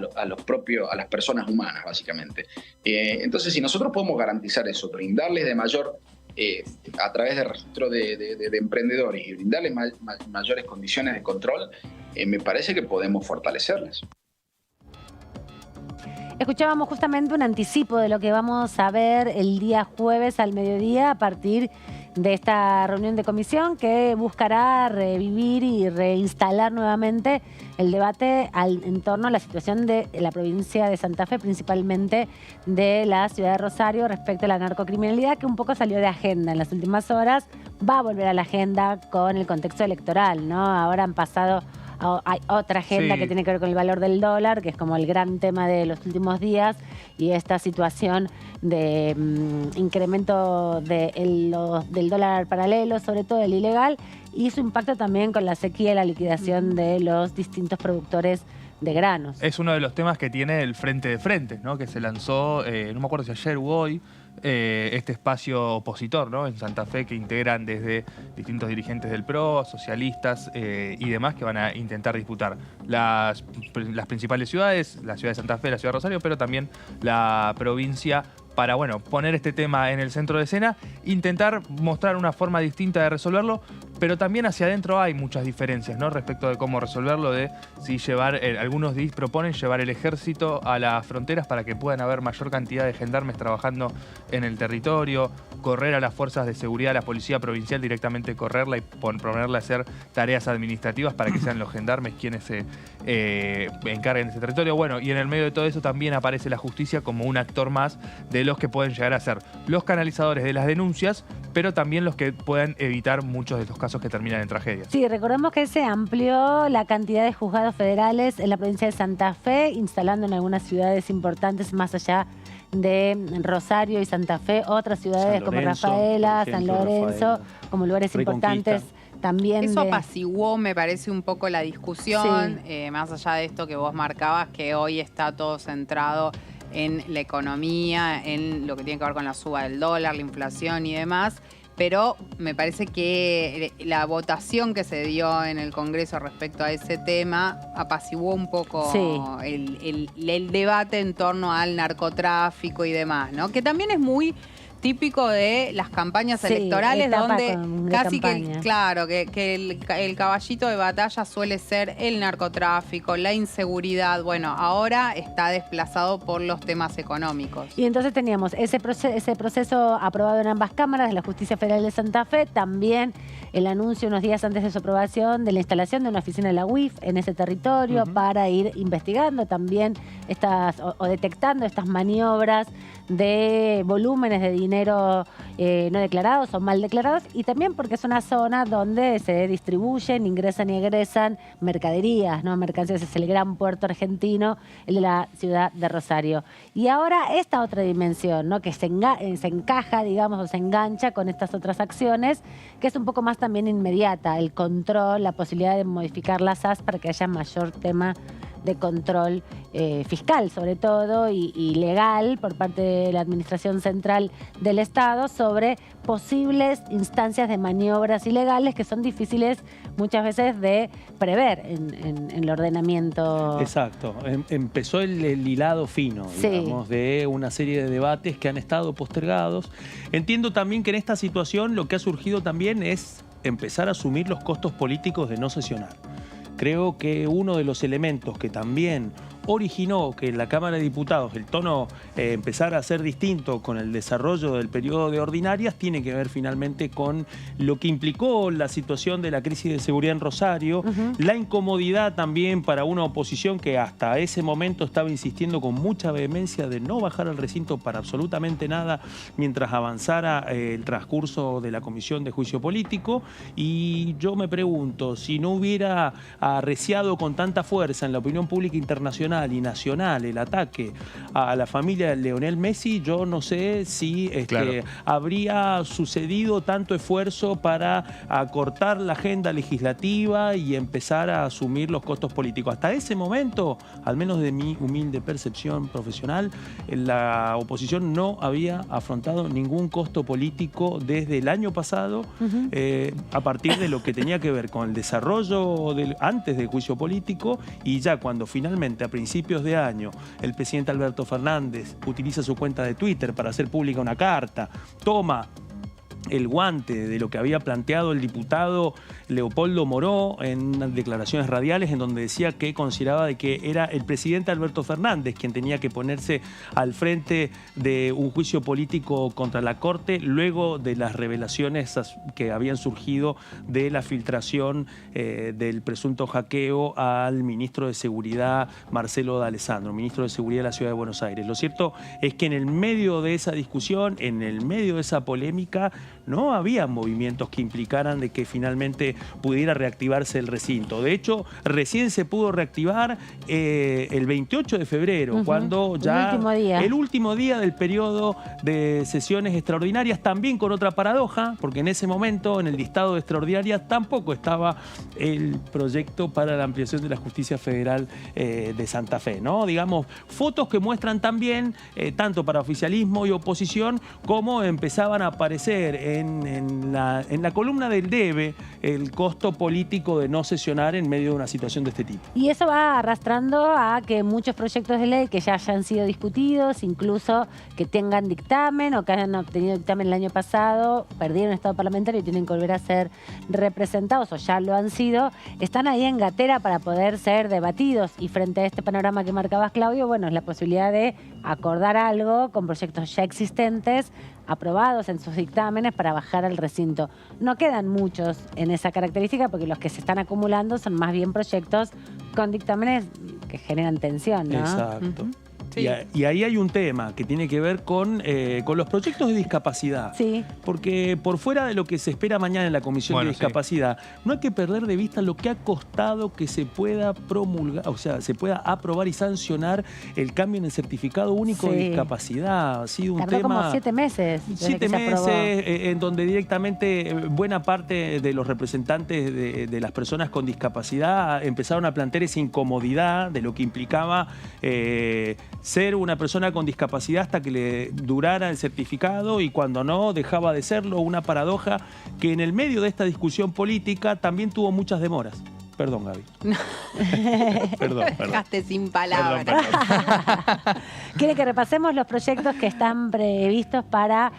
las personas humanas, básicamente. Entonces, si nosotros podemos garantizar eso, brindarles de mayor, a través del registro de emprendedores, y brindarles mayores condiciones de control, me parece que podemos fortalecerlas. Escuchábamos justamente un anticipo de lo que vamos a ver el día jueves al mediodía a partir de esta reunión de comisión que buscará revivir y reinstalar nuevamente el debate en torno a la situación de la provincia de Santa Fe, principalmente de la ciudad de Rosario, respecto a la narcocriminalidad, que un poco salió de agenda en las últimas horas. Va a volver a la agenda con el contexto electoral, ¿no? Ahora han pasado... Hay otra agenda que tiene que ver con el valor del dólar, que es como el gran tema de los últimos días, y esta situación de incremento del dólar paralelo, sobre todo el ilegal, y su impacto también con la sequía y la liquidación de los distintos productores de granos. Es uno de los temas que tiene el Frente de Frentes, ¿no? Que se lanzó, no me acuerdo si ayer u hoy, este espacio opositor, ¿no? En Santa Fe, que integran desde distintos dirigentes del PRO, socialistas y demás, que van a intentar disputar las principales ciudades, la ciudad de Santa Fe, la ciudad de Rosario, pero también la provincia, para, bueno, poner este tema en el centro de escena, intentar mostrar una forma distinta de resolverlo, pero también hacia adentro hay muchas diferencias, ¿no? Respecto de cómo resolverlo, de si llevar, algunos proponen llevar el ejército a las fronteras para que puedan haber mayor cantidad de gendarmes trabajando en el territorio, correr a las fuerzas de seguridad, a la policía provincial, directamente correrla y ponerla a hacer tareas administrativas para que sean los gendarmes quienes se encarguen de ese territorio. Bueno, y en el medio de todo eso también aparece la justicia como un actor más de los que pueden llegar a ser los canalizadores de las denuncias, pero también los que puedan evitar muchos de estos casos que terminan en tragedias. Sí, recordemos que se amplió la cantidad de juzgados federales en la provincia de Santa Fe, instalando en algunas ciudades importantes más allá de Rosario y Santa Fe, otras ciudades como Rafaela, San Lorenzo, como lugares importantes también. Eso apaciguó, me parece, un poco la discusión, más allá de esto que vos marcabas, que hoy está todo centrado en la economía, en lo que tiene que ver con la suba del dólar, la inflación y demás. Pero me parece que la votación que se dio en el Congreso respecto a ese tema apaciguó un poco el debate en torno al narcotráfico y demás, ¿no? Que también es muy típico de las campañas electorales, donde casi que el caballito de batalla suele ser el narcotráfico, la inseguridad. Bueno, ahora está desplazado por los temas económicos. Y entonces teníamos ese proceso aprobado en ambas cámaras de la Justicia Federal de Santa Fe, también el anuncio unos días antes de su aprobación de la instalación de una oficina de la UIF en ese territorio para ir investigando también o detectando estas maniobras de volúmenes de dinero no declarados o mal declarados, y también porque es una zona donde se distribuyen, ingresan y egresan mercaderías, ¿no? Mercancías, es el gran puerto argentino, el de la ciudad de Rosario. Y ahora esta otra dimensión, ¿no? Que se encaja, digamos, o se engancha con estas otras acciones, que es un poco más también inmediata, el control, la posibilidad de modificar las SAS para que haya mayor tema de control fiscal, sobre todo, y legal por parte de la Administración Central del Estado sobre posibles instancias de maniobras ilegales que son difíciles muchas veces de prever en el ordenamiento. Exacto. Empezó el hilado fino, digamos, de una serie de debates que han estado postergados. Entiendo también que en esta situación lo que ha surgido también es empezar a asumir los costos políticos de no sesionar. Creo que uno de los elementos que también originó que en la Cámara de Diputados el tono empezara a ser distinto con el desarrollo del periodo de ordinarias tiene que ver finalmente con lo que implicó la situación de la crisis de seguridad en Rosario, la incomodidad también para una oposición que hasta ese momento estaba insistiendo con mucha vehemencia de no bajar al recinto para absolutamente nada mientras avanzara el transcurso de la Comisión de Juicio Político. Y yo me pregunto, si no hubiera arreciado con tanta fuerza en la opinión pública internacional y nacional el ataque a la familia de Lionel Messi, yo no sé si habría sucedido tanto esfuerzo para acortar la agenda legislativa y empezar a asumir los costos políticos. Hasta ese momento, al menos de mi humilde percepción profesional, la oposición no había afrontado ningún costo político desde el año pasado, a partir de lo que tenía que ver con el desarrollo antes del juicio político, y ya cuando finalmente a principios de año el presidente Alberto Fernández utiliza su cuenta de Twitter para hacer pública una carta, toma el guante de lo que había planteado el diputado Leopoldo Moró en unas declaraciones radiales en donde decía que consideraba de que era el presidente Alberto Fernández quien tenía que ponerse al frente de un juicio político contra la Corte luego de las revelaciones que habían surgido de la filtración del presunto hackeo al ministro de Seguridad Marcelo D'Alessandro, ministro de Seguridad de la Ciudad de Buenos Aires. Lo cierto es que en el medio de esa discusión, en el medio de esa polémica, no había movimientos que implicaran de que finalmente pudiera reactivarse el recinto. De hecho, recién se pudo reactivar el 28 de febrero, cuando ya el último día del periodo de sesiones extraordinarias, también con otra paradoja, porque en ese momento, en el listado de extraordinarias, tampoco estaba el proyecto para la ampliación de la justicia federal de Santa Fe, ¿no? Digamos, fotos que muestran también, tanto para oficialismo y oposición, cómo empezaban a aparecer en la columna del debe el costo político de no sesionar en medio de una situación de este tipo. Y eso va arrastrando a que muchos proyectos de ley que ya hayan sido discutidos, incluso que tengan dictamen o que hayan obtenido dictamen el año pasado, perdieron estado parlamentario y tienen que volver a ser representados o ya lo han sido, están ahí en gatera para poder ser debatidos. Y frente a este panorama que marcabas, Claudio, bueno, es la posibilidad de acordar algo con proyectos ya existentes, aprobados en sus dictámenes para bajar al recinto. No quedan muchos en esa característica porque los que se están acumulando son más bien proyectos con dictámenes que generan tensión, ¿no? Exacto. Sí. Y ahí hay un tema que tiene que ver con los proyectos de discapacidad. Sí. Porque por fuera de lo que se espera mañana en la Comisión de Discapacidad, no hay que perder de vista lo que ha costado que se pueda promulgar, o sea, se pueda aprobar y sancionar el cambio en el certificado único de discapacidad. Ha sido un Tardó como 7 meses. 7 meses en donde directamente buena parte de los representantes de las personas con discapacidad empezaron a plantear esa incomodidad de lo que implicaba ser una persona con discapacidad hasta que le durara el certificado y cuando no, dejaba de serlo. Una paradoja que en el medio de esta discusión política también tuvo muchas demoras. Perdón, Gaby. No. Perdón. Dejaste sin palabras. ¿Quiere que repasemos los proyectos que están previstos para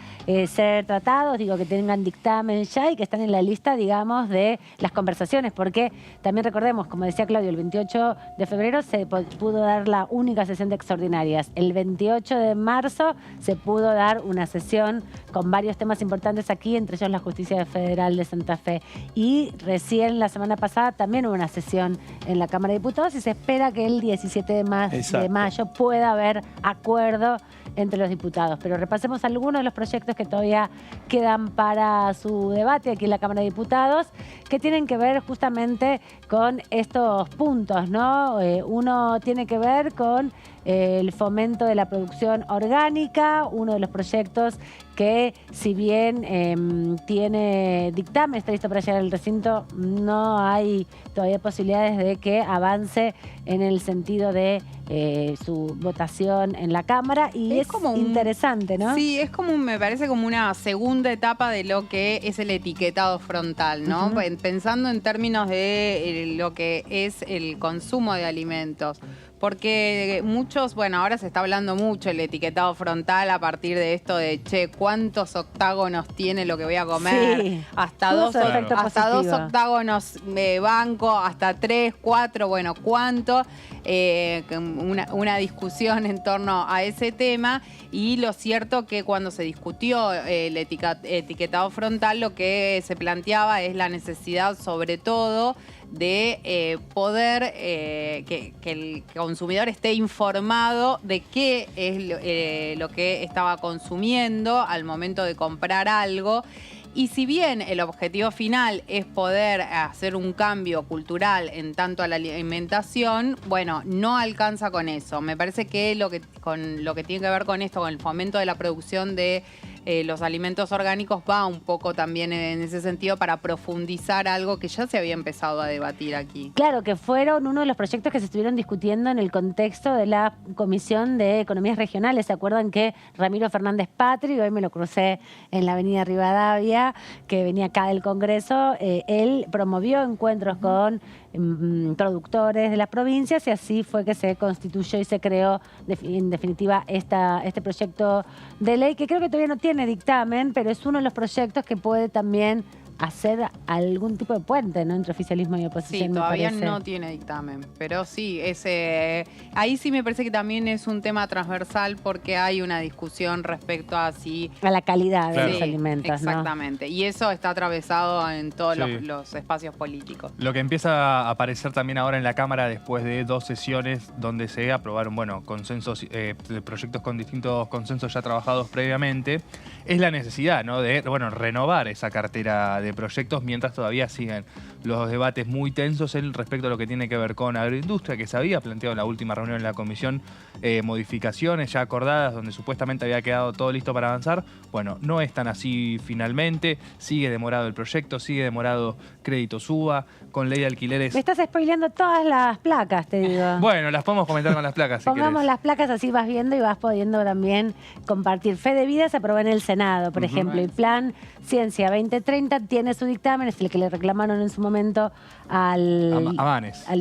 ser tratados? Digo, que tengan dictamen ya y que están en la lista, digamos, de las conversaciones. Porque también recordemos, como decía Claudio, el 28 de febrero se pudo dar la única sesión de extraordinarias. El 28 de marzo se pudo dar una sesión con varios temas importantes aquí, entre ellos la Justicia Federal de Santa Fe. Y recién la semana pasada también hubo una sesión en la Cámara de Diputados y se espera que el 17 de mayo pueda haber acuerdo entre los diputados. Pero repasemos algunos de los proyectos que todavía quedan para su debate aquí en la Cámara de Diputados, que tienen que ver justamente con estos puntos, ¿no? Uno tiene que ver con el fomento de la producción orgánica, uno de los proyectos que, si bien tiene dictamen, está listo para llegar al recinto, no hay todavía posibilidades de que avance en el sentido de su votación en la Cámara. Y es como interesante, ¿no? Sí, es como, me parece como una segunda etapa de lo que es el etiquetado frontal, ¿no? Pensando en términos de lo que es el consumo de alimentos. Porque muchos, bueno, ahora se está hablando mucho el etiquetado frontal a partir de esto de, che, ¿cuántos octágonos tiene lo que voy a comer? Sí. Hasta dos octágonos banco, hasta 3, 4, bueno, ¿cuánto? Una discusión en torno a ese tema. Y lo cierto que cuando se discutió el etiquetado frontal, lo que se planteaba es la necesidad, sobre todo, de poder que el consumidor esté informado de qué es lo que estaba consumiendo al momento de comprar algo. Y si bien el objetivo final es poder hacer un cambio cultural en tanto a la alimentación, bueno, no alcanza con eso. Me parece que con lo que tiene que ver con esto, con el fomento de la producción de los alimentos orgánicos, va un poco también en ese sentido para profundizar algo que ya se había empezado a debatir aquí. Claro, que fueron uno de los proyectos que se estuvieron discutiendo en el contexto de la Comisión de Economías Regionales. ¿Se acuerdan que Ramiro Fernández Patri, hoy me lo crucé en la avenida Rivadavia, que venía acá del Congreso, él promovió encuentros con productores de las provincias, y así fue que se constituyó y se creó en definitiva este proyecto de ley, que creo que todavía no tiene dictamen, pero es uno de los proyectos que puede también hacer algún tipo de puente, ¿no?, entre oficialismo y oposición. Sí, todavía no tiene dictamen, pero sí, ahí sí me parece que también es un tema transversal, porque hay una discusión respecto a la calidad de los Sí, alimentos, exactamente, ¿no? Y eso está atravesado en todos Sí. los espacios políticos. Lo que empieza a aparecer también ahora en la Cámara, después de 2 sesiones donde se aprobaron, consensos, proyectos con distintos consensos ya trabajados previamente, es la necesidad, ¿no?, de renovar esa cartera de proyectos, mientras todavía siguen los debates muy tensos respecto a lo que tiene que ver con agroindustria, que se había planteado en la última reunión en la comisión, modificaciones ya acordadas, donde supuestamente había quedado todo listo para avanzar. Bueno, no es tan así finalmente, sigue demorado el proyecto, sigue demorado crédito suba, con ley de alquileres. Me estás spoileando todas las placas, te digo. Bueno, las podemos comentar con las placas si Pongamos querés. las placas, así vas viendo y vas pudiendo también compartir. Fe de Vida se aprobó en el Senado, por ejemplo, y Plan Ciencia 2030 tiene su dictamen, es el que le reclamaron en su momento al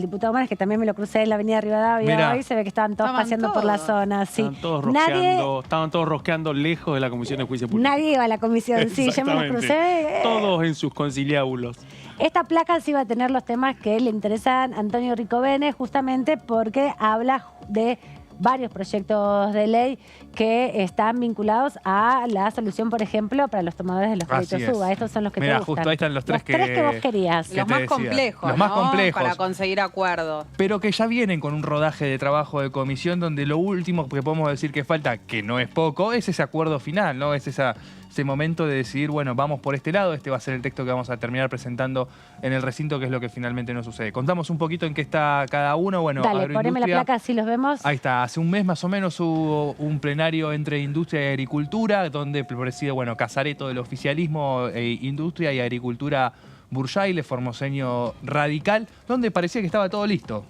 diputado Manes, que también me lo crucé en la avenida Rivadavia. Mirá. Hoy se ve que estaban todos paseando por la zona. Sí. Estaban todos rosqueando lejos de la Comisión de Juicio Público. Nadie iba a la comisión, sí, yo me los crucé. Todos en sus conciliábulos. Esta placa sí va a tener los temas que le interesan a Antonio Ricovene, justamente porque habla de varios proyectos de ley que están vinculados a la solución, por ejemplo, para los tomadores de los créditos SUBA. Estos son los que te gustan. Justo ahí están los tres que vos querías. Los más complejos, los más complejos. Para conseguir acuerdos. Pero que ya vienen con un rodaje de trabajo de comisión, donde lo último que podemos decir que falta, que no es poco, es ese acuerdo final, ¿no? Es ese momento de decidir, bueno, vamos por este lado, este va a ser el texto que vamos a terminar presentando en el recinto, que es lo que finalmente nos sucede. Contamos un poquito en qué está cada uno. Bueno, dale, poneme la placa así los vemos. Ahí está, hace un mes más o menos hubo un plenario entre industria y agricultura, donde preside, Casareto del oficialismo, industria y agricultura Burjaile, formoseño radical, donde parecía que estaba todo listo.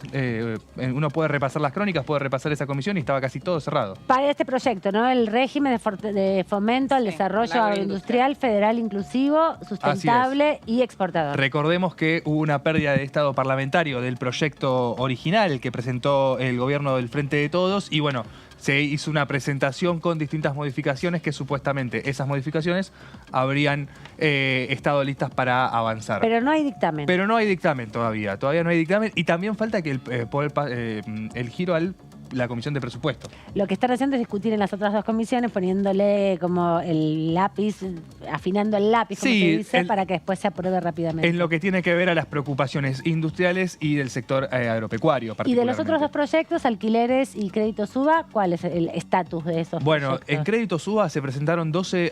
Uno puede repasar las crónicas, puede repasar esa comisión y estaba casi todo cerrado. Para este proyecto, ¿no? El régimen de fomento al desarrollo agroindustrial federal inclusivo, sustentable y exportador. Recordemos que hubo una pérdida de estado parlamentario del proyecto original que presentó el gobierno del Frente de Todos y se hizo una presentación con distintas modificaciones que supuestamente esas modificaciones habrían estado listas para avanzar. Pero no hay dictamen. Pero no hay dictamen todavía no hay dictamen y también falta que el giro a la Comisión de Presupuesto. Lo que están haciendo es discutir en las otras dos comisiones, poniéndole como el lápiz, afinando el lápiz, como se dice, para que después se apruebe rápidamente. En lo que tiene que ver a las preocupaciones industriales y del sector agropecuario. Y de los otros dos proyectos, alquileres y crédito SUBA, ¿cuál es el estatus de esos proyectos? En crédito SUBA se presentaron 12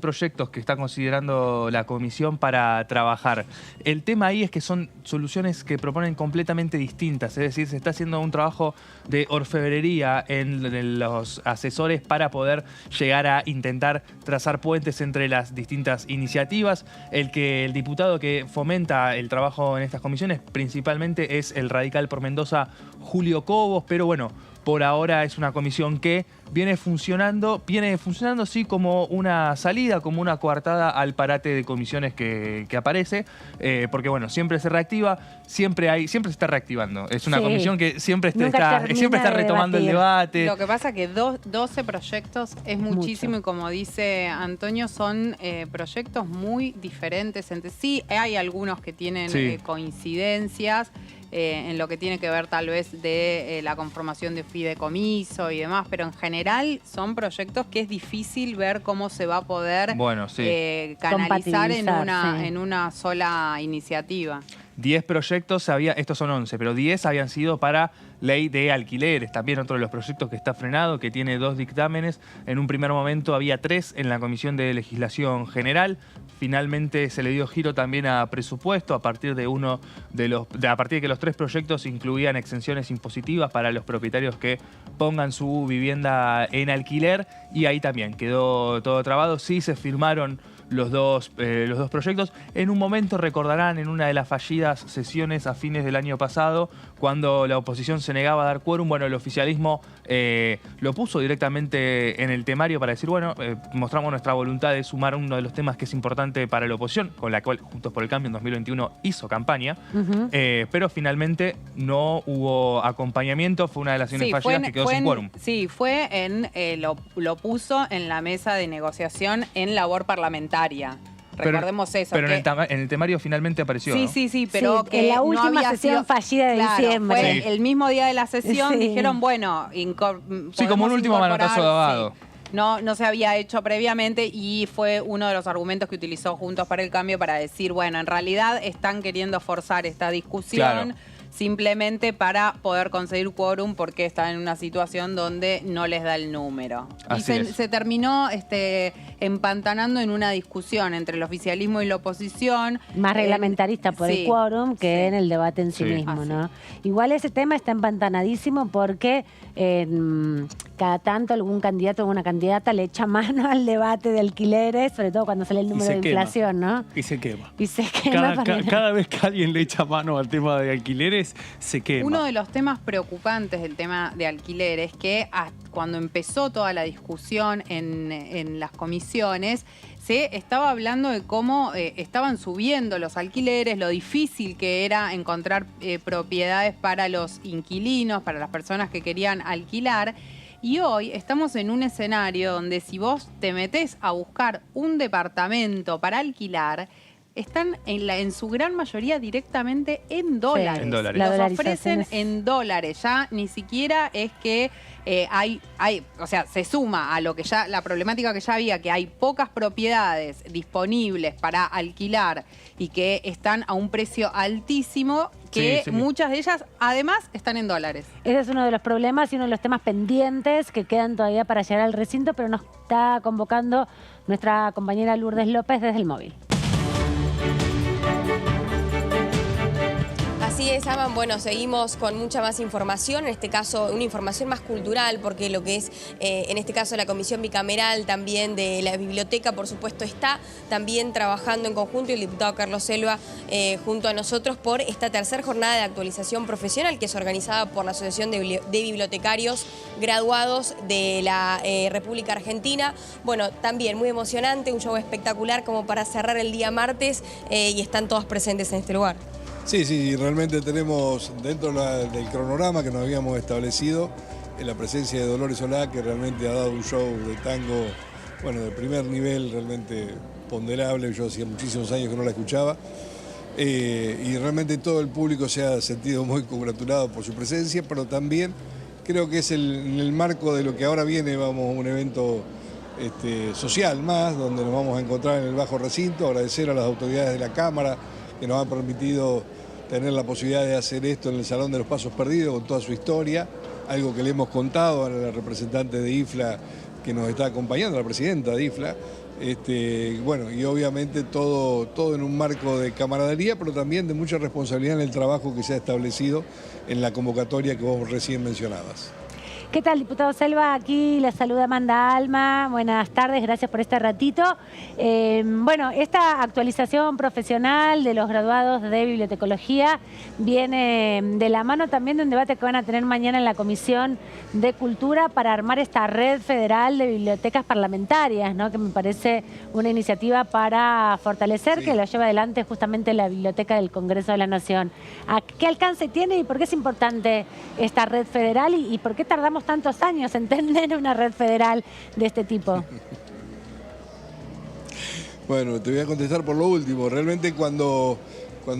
proyectos que está considerando la comisión para trabajar. El tema ahí es que son soluciones que proponen completamente distintas, es decir, se está haciendo un trabajo de orfebrería en los asesores para poder llegar a intentar trazar puentes entre las distintas iniciativas. El diputado que fomenta el trabajo en estas comisiones principalmente es el radical por Mendoza, Julio Cobos, pero por ahora es una comisión que viene funcionando sí como una salida, como una coartada al parate de comisiones que aparece, porque siempre se reactiva, siempre se está reactivando. Es una comisión que siempre está retomando el debate. Lo que pasa que 12 proyectos es muchísimo y como dice Antonio, son proyectos muy diferentes entre sí. Hay algunos que tienen coincidencias, en lo que tiene que ver tal vez de la conformación de fideicomiso y demás, pero en general son proyectos que es difícil ver cómo se va a poder canalizar en una sola iniciativa. 10 proyectos, estos son 11, pero 10 habían sido para ley de alquileres. También otro de los proyectos que está frenado, que tiene 2 dictámenes. En un primer momento había 3 en la Comisión de Legislación General. Finalmente se le dio giro también a presupuesto a partir de que los 3 proyectos incluían exenciones impositivas para los propietarios que pongan su vivienda en alquiler. Y ahí también quedó todo trabado. Sí se firmaron los dos proyectos. En un momento recordarán en una de las fallidas varias sesiones a fines del año pasado, cuando la oposición se negaba a dar quórum. Bueno, el oficialismo lo puso directamente en el temario para decir, bueno, mostramos nuestra voluntad de sumar uno de los temas que es importante para la oposición, con la cual Juntos por el Cambio en 2021 hizo campaña, pero finalmente no hubo acompañamiento, fue una de las acciones fallidas que quedó sin quórum. Sí, lo puso en la mesa de negociación en labor parlamentaria. Recordemos eso. Pero en el temario finalmente apareció, ¿no? Sí, pero sí, que en la última sesión fallida de diciembre. Fue el mismo día de la sesión, dijeron, bueno, como un último manotazo de ahogado. No se había hecho previamente y fue uno de los argumentos que utilizó Juntos para el Cambio para decir, bueno, en realidad están queriendo forzar esta discusión simplemente para poder conseguir quórum porque están en una situación donde no les da el número. Así y se terminó empantanando en una discusión entre el oficialismo y la oposición. Más reglamentarista por el quórum que en el debate en sí mismo, ¿no? Igual ese tema está empantanadísimo porque cada tanto algún candidato o alguna candidata le echa mano al debate de alquileres, sobre todo cuando sale el número de inflación, ¿no? Y se quema. Y se quema. Cada vez que alguien le echa mano al tema de alquileres, se quema. Uno de los temas preocupantes del tema de alquileres que cuando empezó toda la discusión en las comisiones, se estaba hablando de cómo estaban subiendo los alquileres, lo difícil que era encontrar propiedades para los inquilinos, para las personas que querían alquilar. Y hoy estamos en un escenario donde si vos te metés a buscar un departamento para alquilar, están en su gran mayoría directamente en dólares. Sí, en dólares. Los ofrecen en dólares. Ya ni siquiera es que o sea, se suma a lo que ya, la problemática que ya había, que hay pocas propiedades disponibles para alquilar y que están a un precio altísimo, que muchas de ellas además están en dólares. Ese es uno de los problemas y uno de los temas pendientes que quedan todavía para llegar al recinto, pero nos está convocando nuestra compañera Lourdes López desde el móvil. Así es, Aman. Bueno, seguimos con mucha más información, en este caso una información más cultural, porque lo que es, en este caso, la Comisión Bicameral también de la Biblioteca, por supuesto, está también trabajando en conjunto, y el diputado Carlos Selva junto a nosotros, por esta tercera jornada de actualización profesional que es organizada por la Asociación de Bibliotecarios Graduados de la República Argentina. Bueno, también muy emocionante, un show espectacular como para cerrar el día martes, y están todos presentes en este lugar. Sí, realmente tenemos dentro del cronograma que nos habíamos establecido la presencia de Dolores Solá, que realmente ha dado un show de tango, bueno, de primer nivel, realmente ponderable. Yo hacía muchísimos años que no la escuchaba. Y realmente todo el público se ha sentido muy congratulado por su presencia, pero también creo que es en el marco de lo que ahora viene, vamos a un evento social más, donde nos vamos a encontrar en el Bajo Recinto. Agradecer a las autoridades de la Cámara que nos han permitido tener la posibilidad de hacer esto en el Salón de los Pasos Perdidos con toda su historia, algo que le hemos contado a la representante de IFLA que nos está acompañando, la presidenta de IFLA. Bueno, y obviamente todo en un marco de camaradería, pero también de mucha responsabilidad en el trabajo que se ha establecido en la convocatoria que vos recién mencionabas. ¿Qué tal, diputado Selva? Aquí la saluda Amanda Alma. Buenas tardes, gracias por este ratito. Bueno, esta actualización profesional de los graduados de bibliotecología viene de la mano también de un debate que van a tener mañana en la Comisión de Cultura para armar esta red federal de bibliotecas parlamentarias, ¿no? Que me parece una iniciativa para fortalecer, que lo lleva adelante justamente la Biblioteca del Congreso de la Nación. ¿A qué alcance tiene y por qué es importante esta red federal y por qué tardamos tantos años en tener una red federal de este tipo? Bueno, te voy a contestar por lo último. Realmente cuando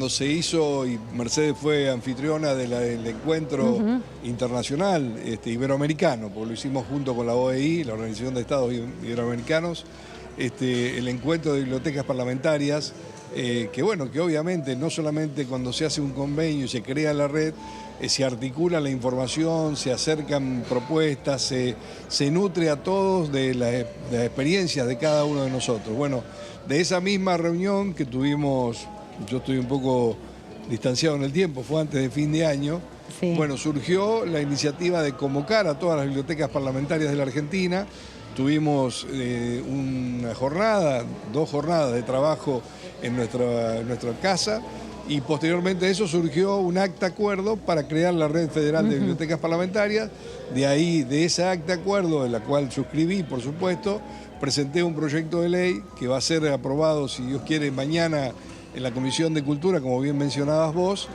se hizo, y Mercedes fue anfitriona del encuentro internacional iberoamericano, porque lo hicimos junto con la OEI, la Organización de Estados Iberoamericanos, el encuentro de bibliotecas parlamentarias, que obviamente no solamente cuando se hace un convenio y se crea la red, se articula la información, se acercan propuestas, se nutre a todos de las experiencias de cada uno de nosotros. Bueno, de esa misma reunión que tuvimos, yo estoy un poco distanciado en el tiempo, fue antes de fin de año, bueno, surgió la iniciativa de convocar a todas las bibliotecas parlamentarias de la Argentina. Tuvimos dos jornadas de trabajo en nuestra casa, Y posteriormente a eso surgió un acta acuerdo para crear la Red Federal de Bibliotecas Parlamentarias. De ahí, de ese acta acuerdo, de la cual suscribí, por supuesto, presenté un proyecto de ley que va a ser aprobado, si Dios quiere, mañana en la Comisión de Cultura, como bien mencionabas vos,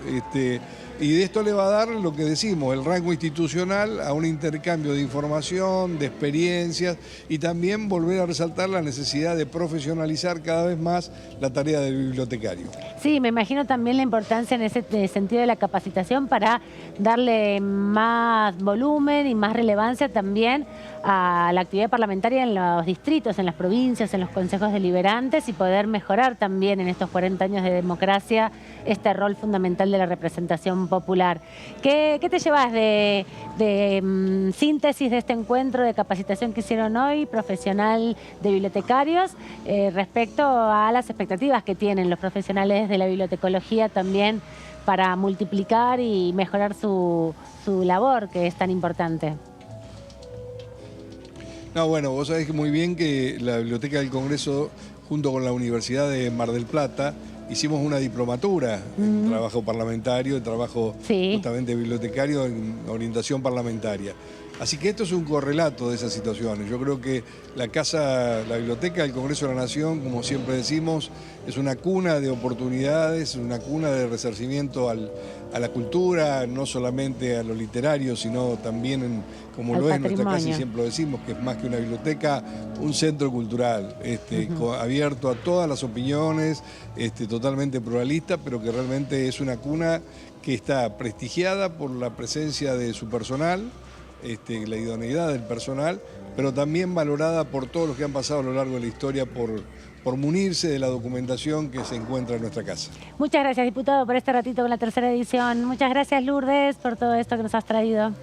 y de esto le va a dar lo que decimos, el rango institucional a un intercambio de información, de experiencias y también volver a resaltar la necesidad de profesionalizar cada vez más la tarea del bibliotecario. Sí, me imagino también la importancia en ese sentido de la capacitación para darle más volumen y más relevancia también a la actividad parlamentaria en los distritos, en las provincias, en los consejos deliberantes y poder mejorar también en estos 40 años de democracia este rol fundamental de la representación popular. ¿Qué te llevas de síntesis de este encuentro de capacitación que hicieron hoy, profesional de bibliotecarios, respecto a las expectativas que tienen los profesionales de la bibliotecología también para multiplicar y mejorar su labor, que es tan importante? No, bueno, vos sabés que muy bien que la Biblioteca del Congreso, junto con la Universidad de Mar del Plata, hicimos una diplomatura en trabajo parlamentario, en trabajo justamente bibliotecario, en orientación parlamentaria. Así que esto es un correlato de esas situaciones. Yo creo que la Biblioteca del Congreso de la Nación, como siempre decimos, es una cuna de oportunidades, una cuna de resarcimiento a la cultura, no solamente a lo literario, sino también, como lo es nuestra casa, y siempre lo decimos, que es más que una biblioteca, un centro cultural, abierto a todas las opiniones, totalmente pluralista, pero que realmente es una cuna que está prestigiada por la presencia de su personal, la idoneidad del personal, pero también valorada por todos los que han pasado a lo largo de la historia por munirse de la documentación que se encuentra en nuestra casa. Muchas gracias, diputado, por este ratito con la tercera edición. Muchas gracias, Lourdes, por todo esto que nos has traído.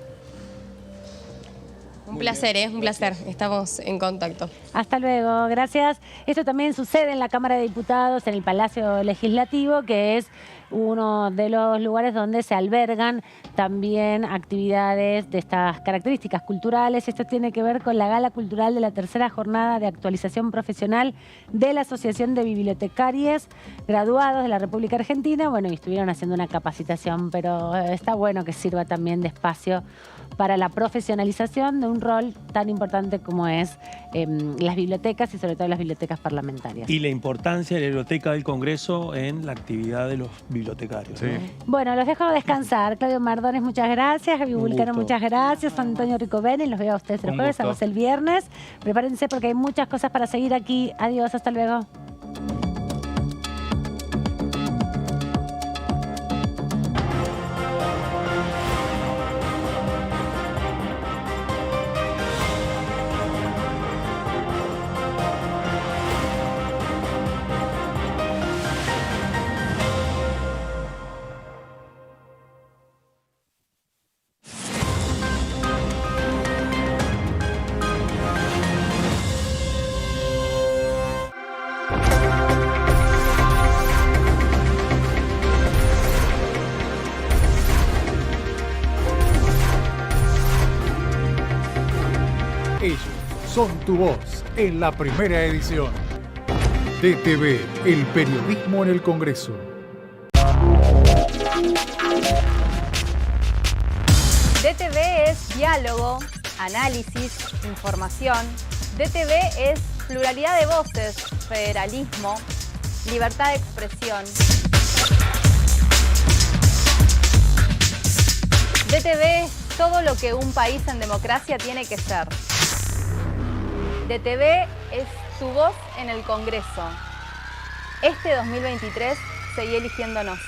Un placer, un placer. Estamos en contacto. Hasta luego, gracias. Esto también sucede en la Cámara de Diputados, en el Palacio Legislativo, que es uno de los lugares donde se albergan también actividades de estas características culturales. Esto tiene que ver con la gala cultural de la tercera jornada de actualización profesional de la Asociación de Bibliotecarios Graduados de la República Argentina. Bueno, y estuvieron haciendo una capacitación, pero está bueno que sirva también de espacio para la profesionalización de un rol tan importante como es las bibliotecas y sobre todo las bibliotecas parlamentarias. Y la importancia de la Biblioteca del Congreso en la actividad de los bibliotecarios. Sí. Bueno, los dejo descansar. Claudio Mardones, muchas gracias. Javi Vulcano, muchas gracias. Antonio Ricoveni, los veo a ustedes el jueves, a vos el viernes. Prepárense porque hay muchas cosas para seguir aquí. Adiós, hasta luego. Ellos son tu voz en la primera edición. DTV, el periodismo en el Congreso. DTV es diálogo, análisis, información. DTV es pluralidad de voces, federalismo, libertad de expresión. DTV es todo lo que un país en democracia tiene que ser. DTV es tu voz en el Congreso. Este 2023 seguí eligiéndonos.